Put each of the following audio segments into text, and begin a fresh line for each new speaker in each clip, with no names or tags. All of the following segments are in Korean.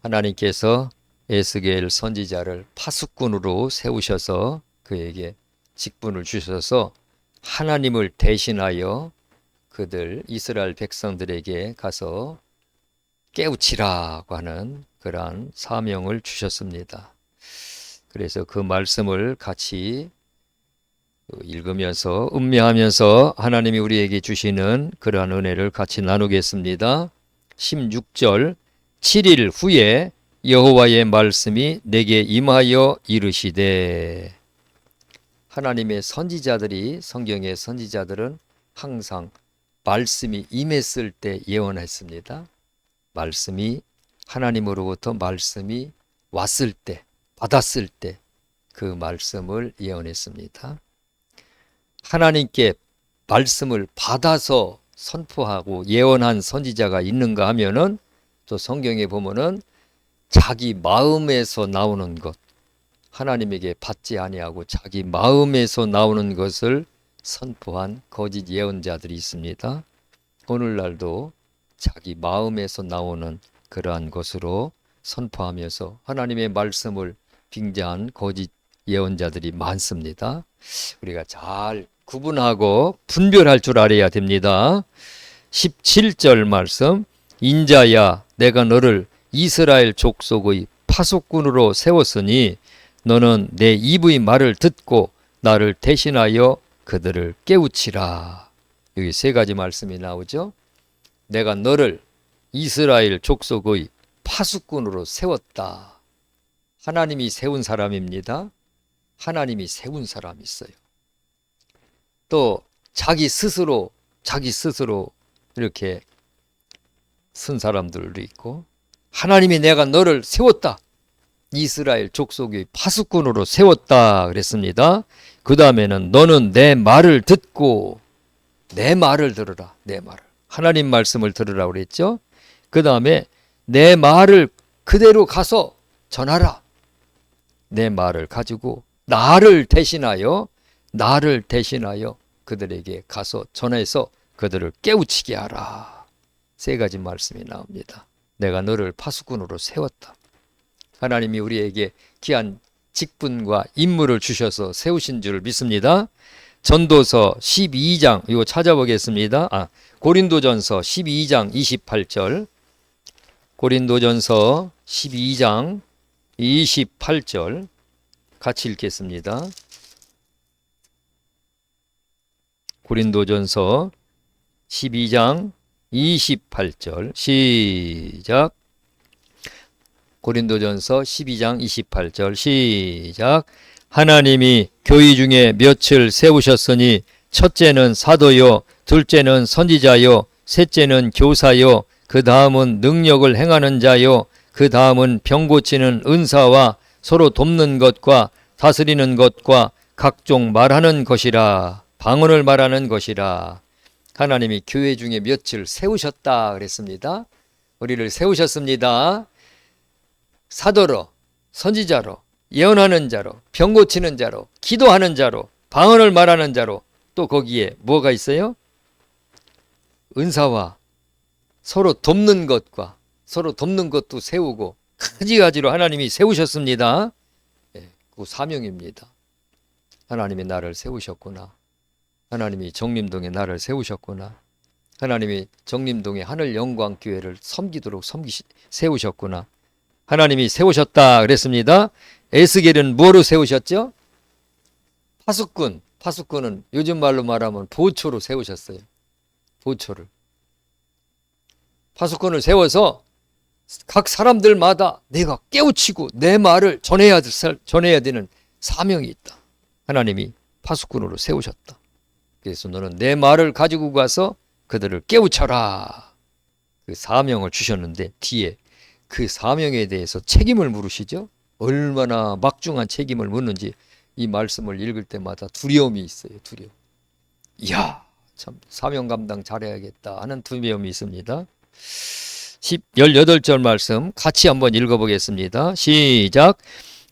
하나님께서 에스겔 선지자를 파수꾼으로 세우셔서 그에게 직분을 주셔서 하나님을 대신하여 그들 이스라엘 백성들에게 가서 깨우치라고 하는 그러한 사명을 주셨습니다. 그래서 그 말씀을 같이 읽으면서 음미하면서 하나님이 우리에게 주시는 그러한 은혜를 같이 나누겠습니다. 16절 7일 후에 여호와의 말씀이 내게 임하여 이르시되. 하나님의 선지자들이, 성경의 선지자들은 항상 말씀이 임했을 때 예언했습니다. 말씀이, 하나님으로부터 말씀이 왔을 때, 받았을 때 그 말씀을 예언했습니다. 하나님께 말씀을 받아서 선포하고 예언한 선지자가 있는가 하면은 또 성경에 보면은 자기 마음에서 나오는 것, 하나님에게 받지 아니하고 자기 마음에서 나오는 것을 선포한 거짓 예언자들이 있습니다. 오늘날도 자기 마음에서 나오는 그러한 것으로 선포하면서 하나님의 말씀을 빙자한 거짓 예언자들이 많습니다. 우리가 잘 구분하고 분별할 줄 알아야 됩니다. 17절 말씀, 인자야 내가 너를 이스라엘 족속의 파수꾼으로 세웠으니 너는 내 입의 말을 듣고 나를 대신하여 그들을 깨우치라. 여기 세 가지 말씀이 나오죠. 내가 너를 이스라엘 족속의 파수꾼으로 세웠다. 하나님이 세운 사람입니다. 하나님이 세운 사람이 있어요. 또 자기 스스로 이렇게 쓴 사람들도 있고, 하나님이 내가 너를 세웠다. 이스라엘 족속의 파수꾼으로 세웠다 그랬습니다. 그 다음에는 너는 내 말을 듣고, 내 말을 들으라. 내 말을, 하나님 말씀을 들으라 그랬죠. 그 다음에 내 말을 그대로 가서 전하라. 내 말을 가지고 나를 대신하여 그들에게 가서 전해서 그들을 깨우치게 하라. 세 가지 말씀이 나옵니다. 내가 너를 파수꾼으로 세웠다. 하나님이 우리에게 귀한 직분과 임무를 주셔서 세우신 줄 믿습니다. 전도서 12장, 이거 찾아보겠습니다. 고린도전서 12장 28절, 고린도전서 12장 28절 같이 읽겠습니다. 고린도전서 12장 28절 시작. 고린도전서 12장 28절 시작. 하나님이 교회 중에 몇을 세우셨으니 첫째는 사도요, 둘째는 선지자요, 셋째는 교사요, 그 다음은 능력을 행하는 자요, 그 다음은 병 고치는 은사와 서로 돕는 것과 다스리는 것과 각종 말하는 것이라. 방언을 말하는 것이라. 하나님이 교회 중에 몇을 세우셨다 그랬습니다. 우리를 세우셨습니다. 사도로, 선지자로, 예언하는 자로, 병 고치는 자로, 기도하는 자로, 방언을 말하는 자로, 또 거기에 뭐가 있어요? 은사와 서로 돕는 것과 서로 돕는 것도 세우고 가지가지로 하나님이 세우셨습니다. 그 사명입니다. 하나님이 나를 세우셨구나. 하나님이 정림동에 나를 세우셨구나. 하나님이 정림동에 하늘영광교회를 섬기도록 세우셨구나. 하나님이 세우셨다 그랬습니다. 에스겔은 뭐로 세우셨죠? 파수꾼은 요즘 말로 말하면 보초로 세우셨어요. 보초를. 파수꾼을 세워서 각 사람들마다 내가 깨우치고 내 말을 전해야 되는 사명이 있다. 하나님이 파수꾼으로 세우셨다. 그래서 너는 내 말을 가지고 가서 그들을 깨우쳐라. 그 사명을 주셨는데 뒤에 그 사명에 대해서 책임을 물으시죠. 얼마나 막중한 책임을 묻는지 이 말씀을 읽을 때마다 두려움이 있어요. 두려움. 이야, 참 사명 감당 잘해야겠다 하는 두려움이 있습니다. 18절 말씀 같이 한번 읽어보겠습니다. 시작.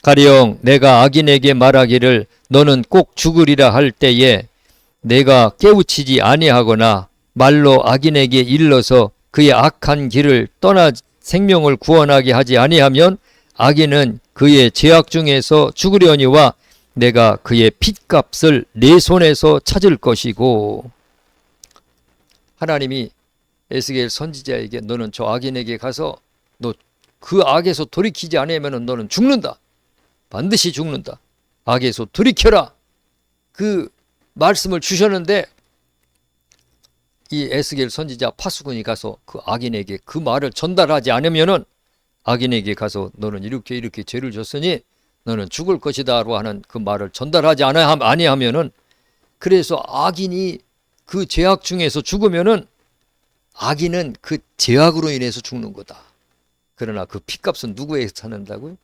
가령 내가 악인에게 말하기를 너는 꼭 죽으리라 할 때에 내가 깨우치지 아니하거나 말로 악인에게 일러서 그의 악한 길을 생명을 구원하게 하지 아니하면 악인은 그의 죄악 중에서 죽으려니와 내가 그의 핏값을 내 손에서 찾을 것이고. 하나님이 에스겔 선지자에게 너는 저 악인에게 가서 너 그 악에서 돌이키지 않으면 너는 죽는다. 반드시 죽는다. 악에서 돌이켜라. 그 말씀을 주셨는데 이 에스겔 선지자 파수꾼이 가서 그 악인에게 그 말을 전달하지 않으면은 악인에게 가서 너는 이렇게 죄를 졌으니 너는 죽을 것이다라고 하는 그 말을 전달하지 아니하면은, 그래서 악인이 그 죄악 중에서 죽으면은 악인은 그 죄악으로 인해서 죽는 거다. 그러나 그 핏값은 누구에게서 찾는다고요?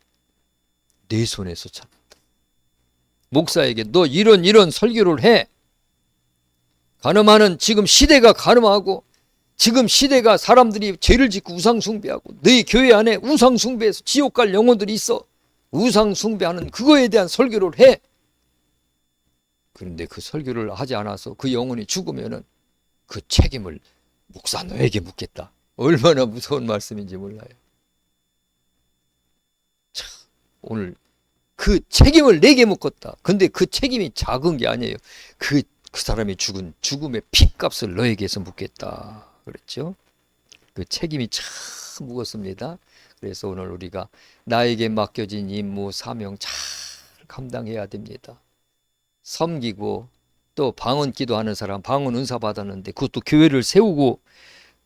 내 손에서 찾는다. 목사에게 너 이런 설교를 해. 간음하는 지금 시대가 간음하고 지금 시대가 사람들이 죄를 짓고 우상 숭배하고 너희 교회 안에 우상 숭배해서 지옥 갈 영혼들이 있어. 우상 숭배하는 그거에 대한 설교를 해. 그런데 그 설교를 하지 않아서 그 영혼이 죽으면은 그 책임을 목사 너에게 묻겠다. 얼마나 무서운 말씀인지 몰라요. 참, 오늘 그 책임을 내게 묻겠다. 근데 그 책임이 작은 게 아니에요. 그 사람이 죽은 죽음의 핏값을 너에게서 묻겠다 그랬죠. 그 책임이 참 무겁습니다. 그래서 오늘 우리가 나에게 맡겨진 임무 사명 잘 감당해야 됩니다. 섬기고 또 방언 기도하는 사람 방언 은사 받았는데 그것도 교회를 세우고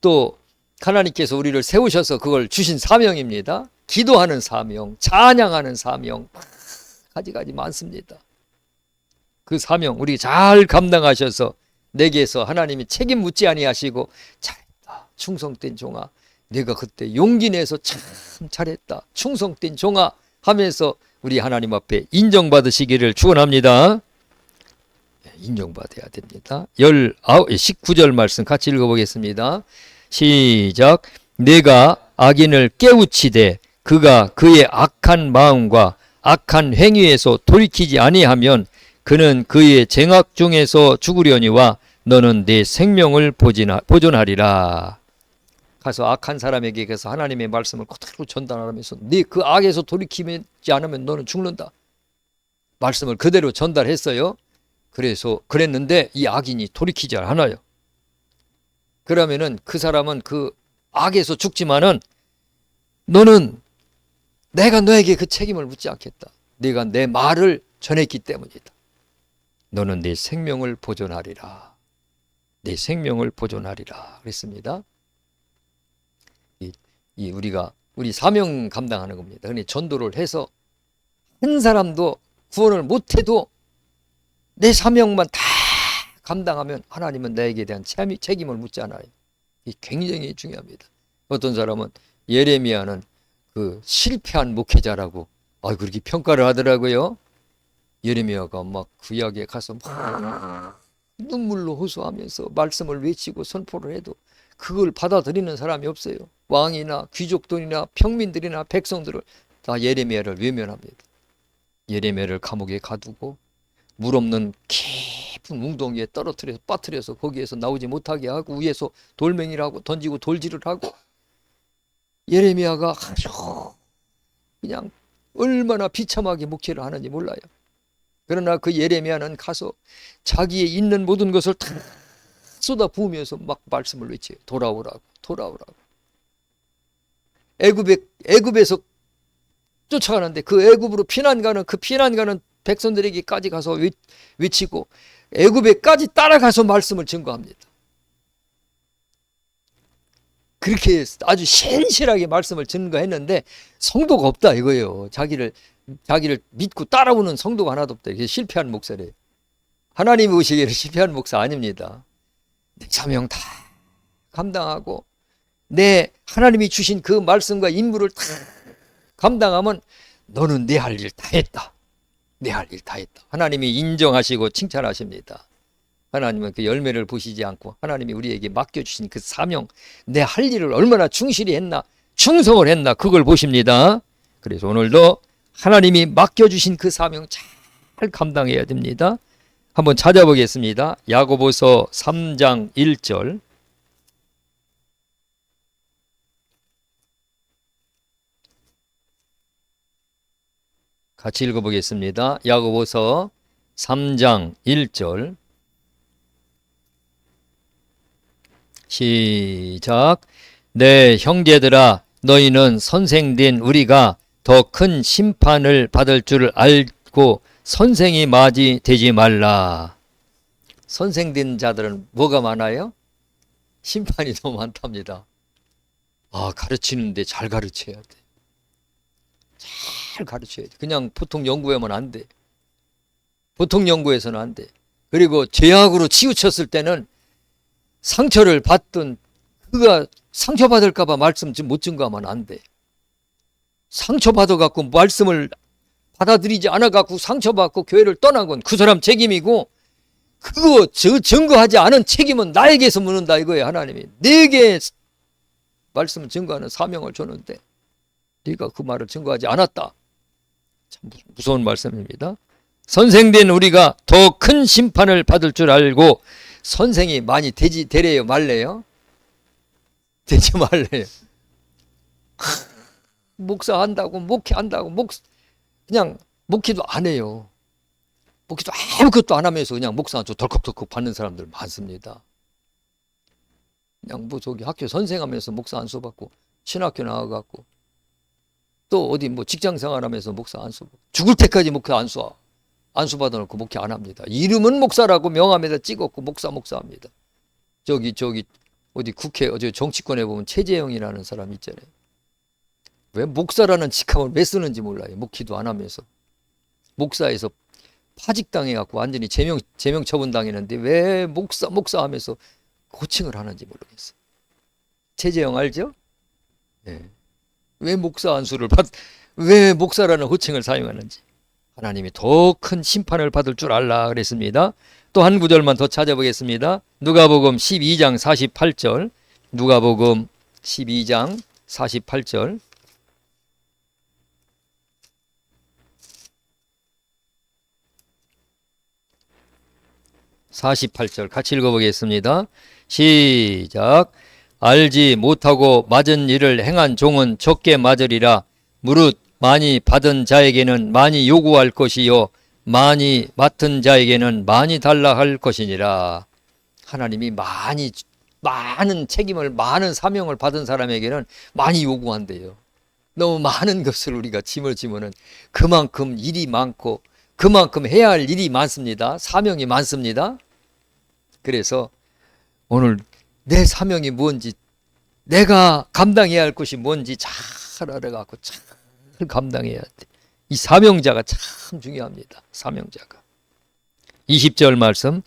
또 하나님께서 우리를 세우셔서 그걸 주신 사명입니다. 기도하는 사명, 찬양하는 사명, 가지가지 많습니다. 그 사명 우리 잘 감당하셔서 내게서 하나님이 책임 묻지 아니하시고 잘했다 충성된 종아, 내가 그때 용기 내서 참 잘했다 충성된 종아 하면서 우리 하나님 앞에 인정받으시기를 축원합니다. 인정받아야 됩니다. 19절 말씀 같이 읽어보겠습니다. 시작. 내가 악인을 깨우치되 그가 그의 악한 마음과 악한 행위에서 돌이키지 아니하면 그는 그의 쟁악 중에서 죽으려니와 너는 내 생명을 보존하리라. 가서 악한 사람에게 가서 하나님의 말씀을 그대로 전달하면서 네 그 악에서 돌이키지 않으면 너는 죽는다. 말씀을 그대로 전달했어요. 그랬는데 이 악인이 돌이키지 않아요. 그러면은 그 사람은 그 악에서 죽지만은 너는 내가 너에게 그 책임을 묻지 않겠다. 네가 내 말을 전했기 때문이다. 너는 내 생명을 보존하리라. 내 생명을 보존하리라 그랬습니다. 우리 사명 감당하는 겁니다. 그러니 전도를 해서 한 사람도 구원을 못해도 내 사명만 다 감당하면 하나님은 나에게 대한 책임을 묻지 않아요. 이게 굉장히 중요합니다. 어떤 사람은 예레미야는 그 실패한 목회자라고 그렇게 평가를 하더라고요. 예레미야가 막 구약에 가서 막 눈물로 호소하면서 말씀을 외치고 선포를 해도 그걸 받아들이는 사람이 없어요. 왕이나 귀족들이나 평민들이나 백성들을 다 예레미야를 외면합니다. 예레미야를 감옥에 가두고 물 없는 깊은 웅덩이에 빠뜨려서 거기에서 나오지 못하게 하고 위에서 돌멩이를 하고 던지고 돌질을 하고 예레미야가 아주 그냥 얼마나 비참하게 목회를 하는지 몰라요. 그러나 그 예레미야는 가서 자기의 있는 모든 것을 다 쏟아 부으면서 막 말씀을 외쳐요. 돌아오라고. 애굽에서 쫓아가는데 그 애굽으로 피난 가는 백성들에게까지 가서 외치고 애굽에까지 따라가서 말씀을 증거합니다. 그렇게 아주 신실하게 말씀을 증거했는데 성도가 없다 이거예요. 자기를 믿고 따라오는 성도가 하나도 없다. 이게 실패한 목사래요. 하나님이 오시기를 실패한 목사 아닙니다. 내 사명 다 감당하고 내 하나님이 주신 그 말씀과 임무를 다 감당하면 너는 내 할 일 다 했다. 내 할 일 다 했다. 하나님이 인정하시고 칭찬하십니다. 하나님은 그 열매를 보시지 않고 하나님이 우리에게 맡겨주신 그 사명, 내 할 일을 얼마나 충실히 했나, 충성을 했나 그걸 보십니다. 그래서 오늘도 하나님이 맡겨주신 그 사명 잘 감당해야 됩니다. 한번 찾아보겠습니다. 야고보서 3장 1절. 같이 읽어보겠습니다. 야고보서 3장 1절 시작. 내 형제들아 너희는 선생된 우리가 더 큰 심판을 받을 줄 알고 선생이 맞이 되지 말라. 선생된 자들은 뭐가 많아요? 심판이 너무 많답니다. 가르치는데 잘 가르쳐야 돼. 잘 가르쳐야 돼. 그냥 보통 연구하면 안 돼. 보통 연구에서는 안 돼. 그리고 죄악으로 치우쳤을 때는 상처를 받든 그가 상처받을까 봐 말씀 못 증거하면 안 돼. 상처받아갖고 말씀을 받아들이지 않아갖고 상처받고 교회를 떠난 건 그 사람 책임이고, 그거 증거하지 않은 책임은 나에게서 묻는다 이거예요. 하나님이 내게 말씀을 증거하는 사명을 줬는데 네가 그 말을 증거하지 않았다. 참 무서운 말씀입니다. 선생된 우리가 더 큰 심판을 받을 줄 알고, 선생이 많이 되래요 말래요? 되지 말래요. 목사한다고 목회한다고 그냥 목회도 안 해요. 목회도 아무것도 안 하면서 그냥 목사 한쪽 덜컥덜컥 받는 사람들 많습니다. 그냥 저기 학교 선생하면서 목사 안수 받고, 신학교 나와갖고 또 어디 직장 생활하면서 목사 안수 받고, 죽을 때까지 목회 안수 받아놓고 목회 안 합니다. 이름은 목사라고 명함에다 찍었고 목사합니다. 저기 어디 국회 정치권에 보면 최재형이라는 사람 있잖아요. 왜 목사라는 직함을 왜 쓰는지 몰라요. 목회도 안 하면서 목사에서 파직당해갖고 완전히 제명 처분당했는데 왜 목사 하면서 호칭을 하는지 모르겠어요. 최재형 알죠? 네. 왜 왜 목사라는 호칭을 사용하는지. 하나님이 더 큰 심판을 받을 줄 알라 그랬습니다. 또 한 구절만 더 찾아보겠습니다. 누가복음 12장 48절. 누가복음 12장 48절. 같이 읽어보겠습니다. 시작. 알지 못하고 맞은 일을 행한 종은 적게 맞으리라. 무릇 많이 받은 자에게는 많이 요구할 것이요 많이 맡은 자에게는 많이 달라 할 것이니라. 하나님이 많은 책임을, 많은 사명을 받은 사람에게는 많이 요구한대요. 너무 많은 것을 우리가 짐을 지면은 그만큼 일이 많고 그만큼 해야 할 일이 많습니다. 사명이 많습니다. 그래서 오늘 내 사명이 뭔지, 내가 감당해야 할 것이 뭔지 잘 알아갖고 잘 감당해야 돼. 이 사명자가 참 중요합니다. 사명자가. 20절 말씀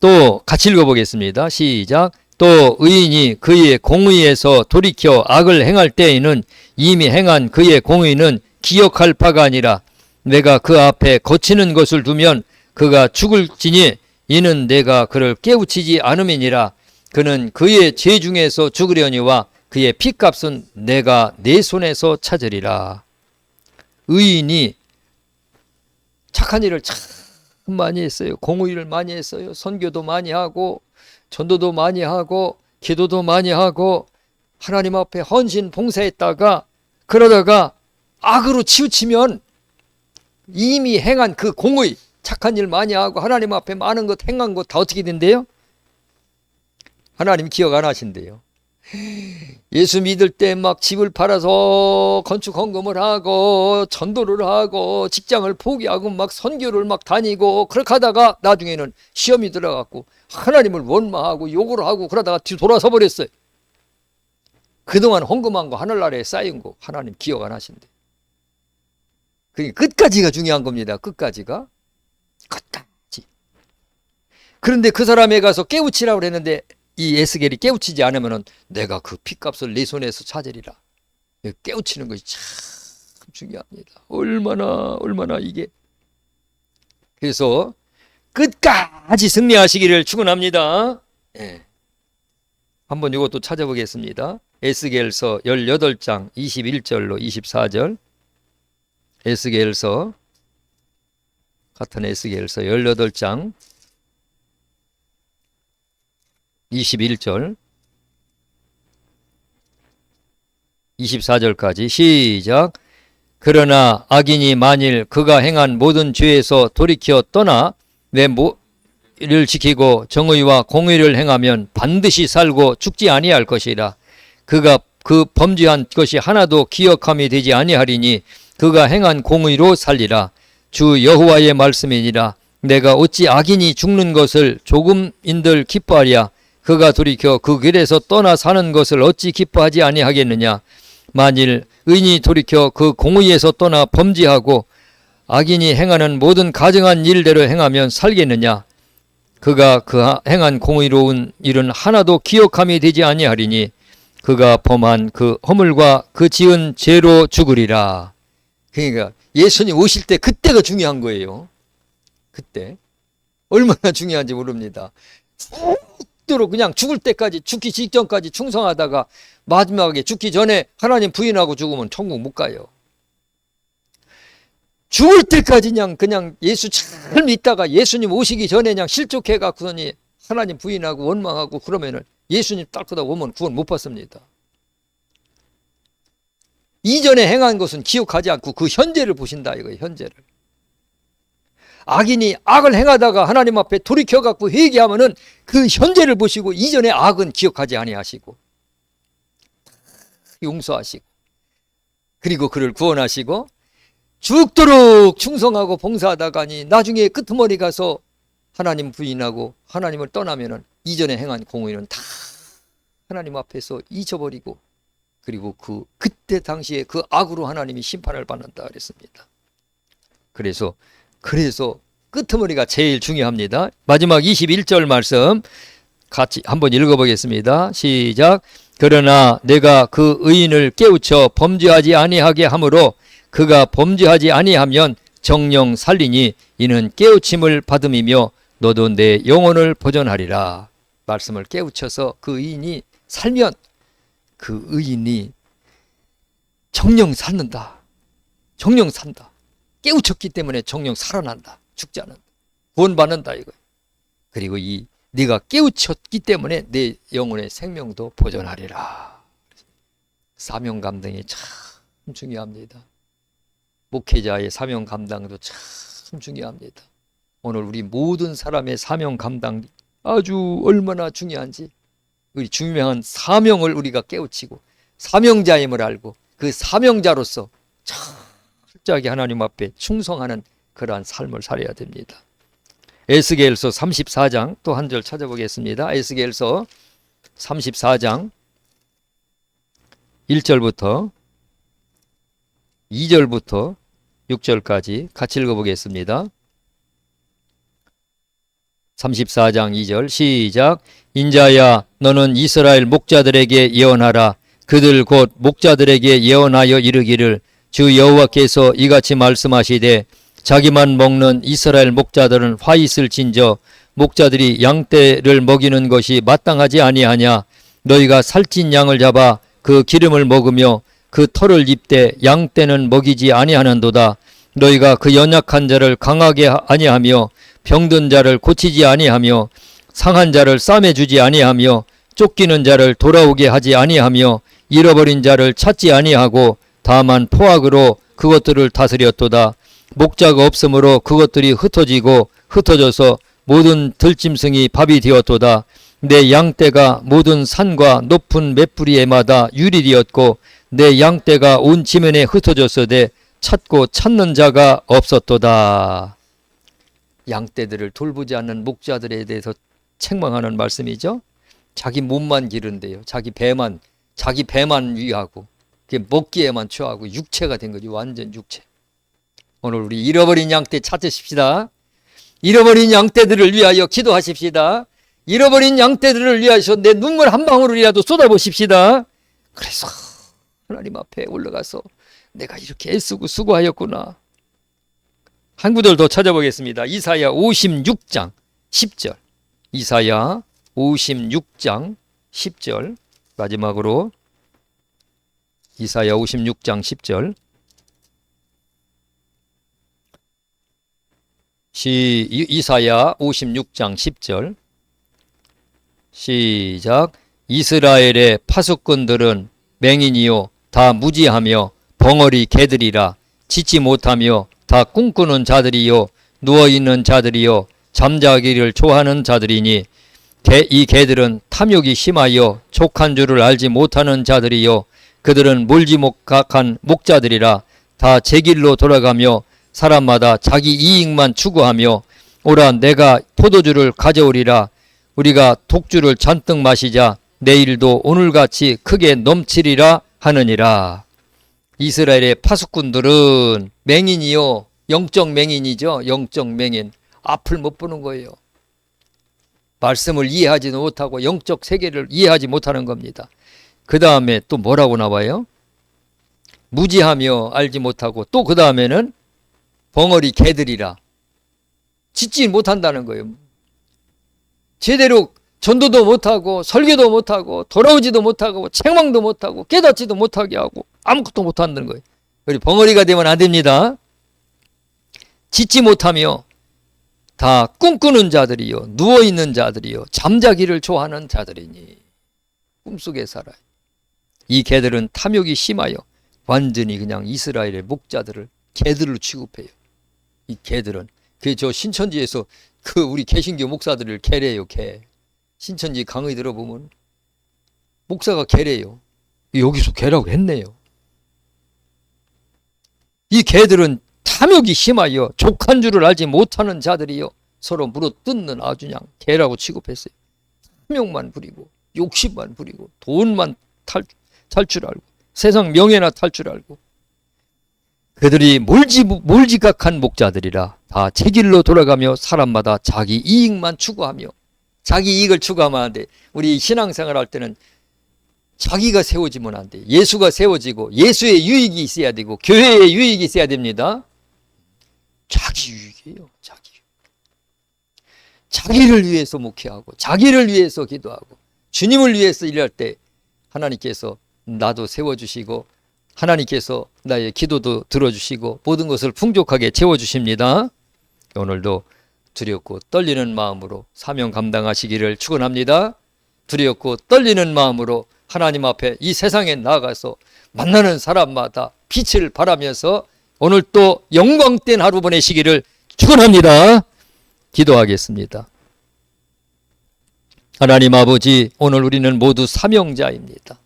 또 같이 읽어보겠습니다. 시작. 또 의인이 그의 공의에서 돌이켜 악을 행할 때에는 이미 행한 그의 공의는 기억할 바가 아니라 내가 그 앞에 거치는 것을 두면 그가 죽을지니 이는 내가 그를 깨우치지 않음이니라. 그는 그의 죄 중에서 죽으려니와 그의 피값은 내가 내 손에서 찾으리라. 의인이 착한 일을 참 많이 했어요. 공의를 많이 했어요. 선교도 많이 하고 전도도 많이 하고 기도도 많이 하고 하나님 앞에 헌신 봉사했다가, 그러다가 악으로 치우치면 이미 행한 그 공의, 착한 일 많이 하고 하나님 앞에 많은 것 행한 것 다 어떻게 된대요? 하나님 기억 안 하신대요. 예수 믿을 때 막 집을 팔아서 건축 헌금을 하고 전도를 하고 직장을 포기하고 막 선교를 막 다니고 그렇게 하다가 나중에는 시험이 들어갔고 하나님을 원망하고 욕을 하고 그러다가 뒤 돌아서 버렸어요. 그동안 헌금한 거 하늘나라에 쌓인 거 하나님 기억 안 하신대. 그러니까 끝까지가 중요한 겁니다. 끝까지. 그런데 그 사람에 가서 깨우치라고 그랬는데 이 에스겔이 깨우치지 않으면 내가 그 피값을 내 손에서 찾으리라. 깨우치는 것이 참 중요합니다. 얼마나 이게. 그래서 끝까지 승리하시기를 축원합니다. 네. 한번 이것도 찾아보겠습니다. 에스겔서 18장 21절로 24절. 에스겔서, 같은 에스겔서 18장 21절 24절까지 시작. 그러나 악인이 만일 그가 행한 모든 죄에서 돌이켜 떠나 내 모를 지키고 정의와 공의를 행하면 반드시 살고 죽지 아니할 것이라. 그가 그 범죄한 것이 하나도 기억함이 되지 아니하리니 그가 행한 공의로 살리라. 주 여호와의 말씀이니라. 내가 어찌 악인이 죽는 것을 조금인들 기뻐하랴. 그가 돌이켜 그 길에서 떠나 사는 것을 어찌 기뻐하지 아니하겠느냐. 만일 의인이 돌이켜 그 공의에서 떠나 범죄하고 악인이 행하는 모든 가증한 일대로 행하면 살겠느냐. 그가 그 행한 공의로운 일은 하나도 기억함이 되지 아니하리니 그가 범한 그 허물과 그 지은 죄로 죽으리라. 그러니까 예수님 오실 때 그때가 중요한 거예요. 그때 얼마나 중요한지 모릅니다. 죽도록 그냥 죽을 때까지, 죽기 직전까지 충성하다가 마지막에 죽기 전에 하나님 부인하고 죽으면 천국 못 가요. 죽을 때까지 그냥 예수 잘 믿다가 예수님 오시기 전에 그냥 실족해 갖고서니 하나님 부인하고 원망하고 그러면은 예수님 딸거다 오면 구원 못 받습니다. 이전에 행한 것은 기억하지 않고 그 현재를 보신다 이거예요. 현재를. 악인이 악을 행하다가 하나님 앞에 돌이켜 갖고 회개하면은 그 현재를 보시고 이전의 악은 기억하지 아니하시고 용서하시고 그리고 그를 구원하시고 죽도록 충성하고 봉사하다가니 나중에 끄트머리 가서 하나님 부인하고 하나님을 떠나면은 이전에 행한 공의는 다 하나님 앞에서 잊어버리고 그리고 그때 당시에 그 악으로 하나님이 심판을 받는다 그랬습니다. 그래서 끄트머리가 제일 중요합니다. 마지막 21절 말씀 같이 한번 읽어보겠습니다. 시작. 그러나 내가 그 의인을 깨우쳐 범죄하지 아니하게 하므로 그가 범죄하지 아니하면 정령 살리니 이는 깨우침을 받음이며 너도 내 영혼을 보존하리라. 말씀을 깨우쳐서 그 의인이 살면 그 의인이 정령 살는다. 정령 산다. 깨우쳤기 때문에 정령 살아난다. 죽지 않는다. 구원받는다 이거예요. 그리고 네가 깨우쳤기 때문에 내 영혼의 생명도 보존하리라. 사명 감당이 참 중요합니다. 목회자의 사명 감당도 참 중요합니다. 오늘 우리 모든 사람의 사명 감당 아주 얼마나 중요한지 우리 중요한 사명을 우리가 깨우치고 사명자임을 알고 그 사명자로서 철저하게 하나님 앞에 충성하는 그러한 삶을 살아야 됩니다. 에스겔서 34장 또 한 절 찾아보겠습니다. 에스겔서 34장 1절부터 2절부터 6절까지 같이 읽어보겠습니다. 34장 2절 시작. 인자야 너는 이스라엘 목자들에게 예언하라. 그들 곧 목자들에게 예언하여 이르기를 주 여호와께서 이같이 말씀하시되 자기만 먹는 이스라엘 목자들은 화 있을진저 목자들이 양떼를 먹이는 것이 마땅하지 아니하냐. 너희가 살찐 양을 잡아 그 기름을 먹으며 그 털을 입되 양떼는 먹이지 아니하는도다. 너희가 그 연약한 자를 강하게 아니하며 병든 자를 고치지 아니하며 상한 자를 싸매주지 아니하며 쫓기는 자를 돌아오게 하지 아니하며 잃어버린 자를 찾지 아니하고 다만 포악으로 그것들을 다스렸도다. 목자가 없으므로 그것들이 흩어지고 흩어져서 모든 들짐승이 밥이 되었도다. 내 양떼가 모든 산과 높은 맷뿌리에마다 유리 되었고 내 양떼가 온 지면에 흩어졌으되 찾고 찾는 자가 없었도다. 양떼들을 돌보지 않는 목자들에 대해서 책망하는 말씀이죠. 자기 몸만 기른대요. 자기 배만 위하고 먹기에만 취하고 육체가 된 거지. 완전 육체. 오늘 우리 잃어버린 양떼 찾으십시다. 잃어버린 양떼들을 위하여 기도하십시다. 잃어버린 양떼들을 위하여 내 눈물 한 방울이라도 쏟아보십시다. 그래서 하나님 앞에 올라가서 내가 이렇게 애쓰고 수고하였구나. 한 구절 더 찾아보겠습니다. 이사야 56장 10절. 이사야 56장 10절. 마지막으로 이사야 56장 10절. 이사야 56장 10절. 시작. 이스라엘의 파수꾼들은 맹인이요 다 무지하며 벙어리 개들이라. 짓지 못하며 다 꿈꾸는 자들이요 누워있는 자들이요 잠자기를 좋아하는 자들이니 이 개들은 탐욕이 심하여 족한 줄을 알지 못하는 자들이요 그들은 몰지목각한 목자들이라 다 제 길로 돌아가며 사람마다 자기 이익만 추구하며 오라 내가 포도주를 가져오리라 우리가 독주를 잔뜩 마시자 내일도 오늘같이 크게 넘치리라 하느니라. 이스라엘의 파수꾼들은 맹인이요 영적 맹인이죠. 영적 맹인. 앞을 못 보는 거예요. 말씀을 이해하지 못하고 영적 세계를 이해하지 못하는 겁니다. 그 다음에 또 뭐라고 나와요? 무지하며 알지 못하고 또 그 다음에는 벙어리 개들이라. 짓지 못한다는 거예요. 제대로 전도도 못하고 설교도 못하고 돌아오지도 못하고 책망도 못하고 깨닫지도 못하게 하고 아무것도 못한다는 거예요. 우리 벙어리가 되면 안 됩니다. 짓지 못하며 다 꿈꾸는 자들이요 누워있는 자들이요 잠자기를 좋아하는 자들이니 꿈속에 살아요. 이 개들은 탐욕이 심하여 완전히 그냥 이스라엘의 목자들을 개들로 취급해요. 이 개들은 저 신천지에서 우리 개신교 목사들을 개래요. 개. 신천지 강의 들어보면 목사가 개래요. 여기서 개라고 했네요. 이 개들은 탐욕이 심하여 족한 줄을 알지 못하는 자들이요 서로 물어뜯는 아주 그냥 개라고 취급했어요. 탐욕만 부리고 욕심만 부리고 돈만 탈 줄 알고 세상 명예나 탈 줄 알고 그들이 몰지각한 목자들이라 다 제 길로 돌아가며 사람마다 자기 이익만 추구하며 자기 이익을 추구하면 안 돼. 우리 신앙생활 할 때는 자기가 세워지면 안 돼. 예수가 세워지고 예수의 유익이 있어야 되고 교회의 유익이 있어야 됩니다. 자기 유익이에요. 자기를 위해서 목회하고 자기를 위해서 기도하고 주님을 위해서 일할 때 하나님께서 나도 세워주시고 하나님께서 나의 기도도 들어주시고 모든 것을 풍족하게 채워주십니다. 오늘도 두렵고 떨리는 마음으로 사명 감당하시기를 축원합니다. 두렵고 떨리는 마음으로 하나님 앞에 이 세상에 나아가서 만나는 사람마다 빛을 발하면서 오늘 또 영광된 하루 보내시기를 축원합니다. 기도하겠습니다. 하나님 아버지, 오늘 우리는 모두 사명자입니다.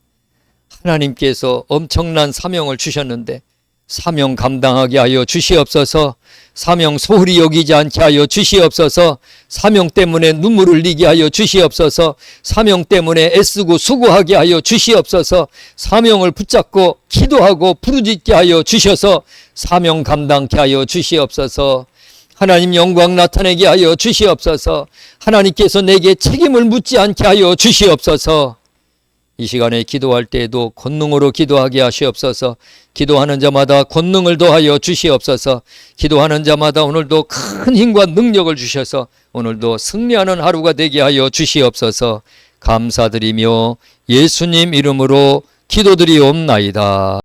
하나님께서 엄청난 사명을 주셨는데 사명 감당하게 하여 주시옵소서. 사명 소홀히 여기지 않게 하여 주시옵소서. 사명 때문에 눈물을 흘리게 하여 주시옵소서. 사명 때문에 애쓰고 수고하게 하여 주시옵소서. 사명을 붙잡고 기도하고 부르짖게 하여 주셔서 사명 감당케 하여 주시옵소서. 하나님 영광 나타내게 하여 주시옵소서. 하나님께서 내게 책임을 묻지 않게 하여 주시옵소서. 이 시간에 기도할 때에도 권능으로 기도하게 하시옵소서. 기도하는 자마다 권능을 더하여 주시옵소서. 기도하는 자마다 오늘도 큰 힘과 능력을 주셔서 오늘도 승리하는 하루가 되게 하여 주시옵소서. 감사드리며 예수님 이름으로 기도드리옵나이다.